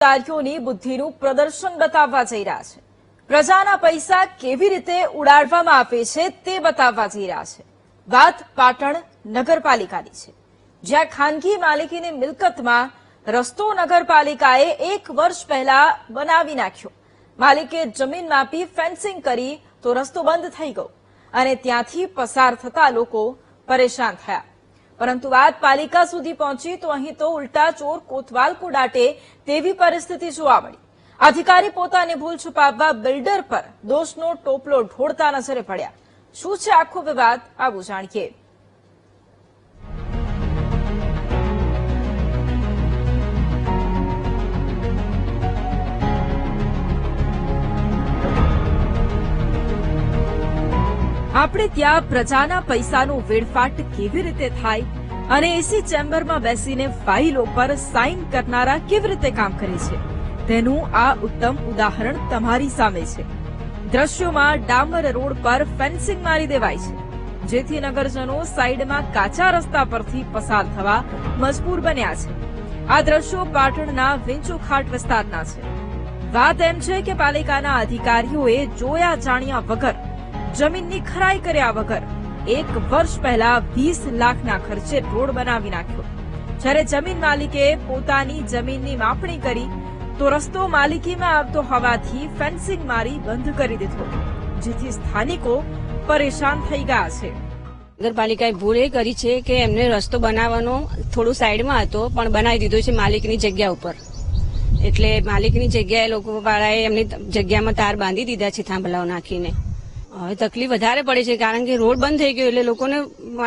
અધિકારીઓની બુદ્ધિનું પ્રદર્શન બતાવવા જઈ રહ્યા છે। પ્રજાના પૈસા કેવી રીતે ઉડાડવામાં આવે છે તે બતાવવા જઈ રહ્યા છે। વાત પાટણ નગરપાલિકાની છે, જ્યાં ખાનગી માલિકીની મિલકતમાં રસ્તો નગરપાલિકાએ 1 વર્ષ પહેલા બનાવી નાખ્યો। માલિકે જમીન માપી ફેન્સિંગ કરી તો રસ્તો બંધ થઈ ગયો અને ત્યાંથી પસાર થતા લોકો પરેશાન થયા। પરંતુ વાત પાલિકા સુધી પહોંચી તો અહીં તો ઉલટા ચોર કોતવાલ કો દાટે તેવી પરિસ્થિતિ જોવા મળી। અધિકારી પોતાની ભૂલ છુપાવવા બિલ્ડર પર દોષનો ટોપલો ઢોળતા નજરે પડ્યા। શું છે આખો વિવાદ, આવું જાણીએ। આપણે ત્યાં પ્રજાના પૈસાનો વેડફાટ કેવી રીતે થાય અને એસી ચેમ્બરમાં બેસીને ફાઇલો પર સાઇન કરનારા કેવી રીતે કામ કરે છે તેનું આ ઉત્તમ ઉદાહરણ તમારી સામે છે। દ્રશ્યોમાં ડામર રોડ પર ફેન્સિંગ મારી દેવાય છે, જેથી નગરજનો સાઈડમાં કાચા રસ્તા પરથી પસાર થવા મજબૂર બન્યા છે। આ દ્રશ્યો પાટણના વિંચુખાટ વિસ્તારના છે। વાત એમ છે કે પાલિકાના અધિકારીઓએ જોયા જાણ્યા વગર, જમીનની ખરાઈ કર્યા વગર 1 વર્ષ પહેલા 20 લાખના ખર્ચે રોડ બનાવી નાખ્યો। જ્યારે જમીન માલિકે પોતાની જમીનની માપણી કરી તો રસ્તો માલિકીમાં આવતો હોવાથી ફેન્સિંગ મારી બંધ કરી દીધો, જેથી સ્થાનિકો પરેશાન થઈ ગયા છે। નગરપાલિકાએ ભૂલ એ કરી છે કે એમને રસ્તો બનાવવાનો થોડું સાઈડમાં હતો પણ બનાવી દીધો છે માલિકની જગ્યા ઉપર। એટલે માલિકની જગ્યાએ લોકો વાળાએ એમની જગ્યામાં તાર બાંધી દીધા છે થાંભલાઓ નાખીને। હવે તકલીફ વધારે પડે છે કારણ કે રોડ બંધ થઈ ગયો એટલે લોકોને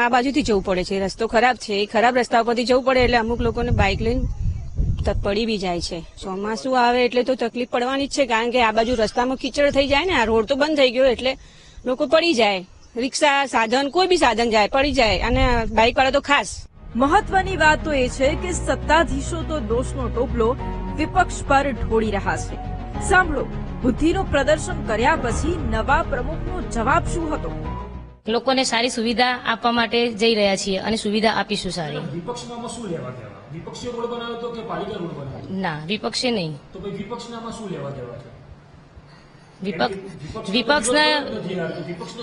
આ બાજુથી જવું પડે છે। રસ્તો ખરાબ છે, એ ખરાબ રસ્તા ઉપરથી જવું પડે એટલે અમુક લોકોને બાઇક લઈને પડી બી જાય છે। ચોમાસું આવે એટલે તો તકલીફ પડવાની જ છે કારણ કે આ બાજુ રસ્તામાં કીચડ થઈ જાય ને, આ રોડ તો બંધ થઈ ગયો એટલે લોકો પડી જાય। રિક્ષા, સાધન, કોઈ બી સાધન જાય પડી જાય, અને બાઇક વાળા તો ખાસ। મહત્વની વાત તો એ છે કે સત્તાધીશો તો દોષનો ટોપલો વિપક્ષ પર ઢોળી રહ્યા છે। સાંભળો, બુદ્ધિનું પ્રદર્શન કર્યા પછી નવા પ્રમુખનો જવાબ શું હતો? લોકોને સારી સુવિધા આપવા માટે જઈ રહ્યા છીએ અને સુવિધા આપીશું સારી। વિપક્ષનામાં શું લેવા દેવા? વિપક્ષે રોડ બનાવ્યો તો કે પાલિકા રોડ બનાવ્યો? ના, વિપક્ષે નહીં। તો ભાઈ વિપક્ષનામાં શું લેવા દેવા છે? વિપક્ષને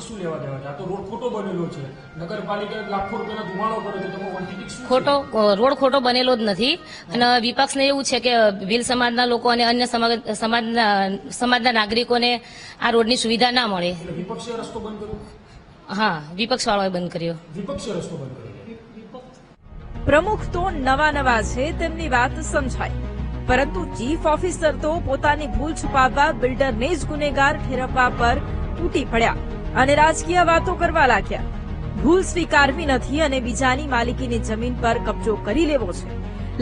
શું લેવા દેવા છે? આ તો રોડ ખોટો બનેલો છે, નગરપાલિકા લાખો રૂપિયાના ધુમાડો કરે છે, તમે ઓનટીપી શું? ખોટો રોડ ખોટો બનેલો જ નથી। અને વિપક્ષને એવું છે કે ભીલ સમાજના લોકો અને અન્ય સમાજના નાગરિકોને આ રોડની સુવિધા ના મળે। વિપક્ષે રસ્તો બંધ કર્યો? હા, વિપક્ષ વાળાએ બંધ કર્યો। વિપક્ષે રસ્તો બંધ કર્યો। પ્રમુખ તો નવા છે, તેમની વાત સમજાય, પરંતુ ચીફ ઓફિસર તો પોતાની ભૂલ છુપાવવા બિલ્ડરને જ ગુનેગાર ઠેરવવા પર તૂટી પડ્યા અને રાજકીય વાતો કરવા લાગ્યા। ભૂલ સ્વીકારવી નથી અને બીજાની માલિકીની જમીન પર કબજો કરી લેવો છે।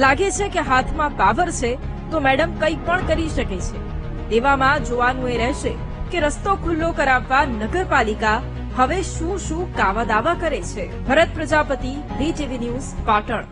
લાગે છે કે હાથમાં પાવર છે તો મેડમ કંઈ પણ કરી શકે છે। તેવામાં જોવાનું એ રહેશે કે રસ્તો ખુલ્લો કરાવવા નગરપાલિકા હવે શું કાવા દાવા કરે છે। ભરત પ્રજાપતિ, VTV ન્યૂઝ, પાટણ।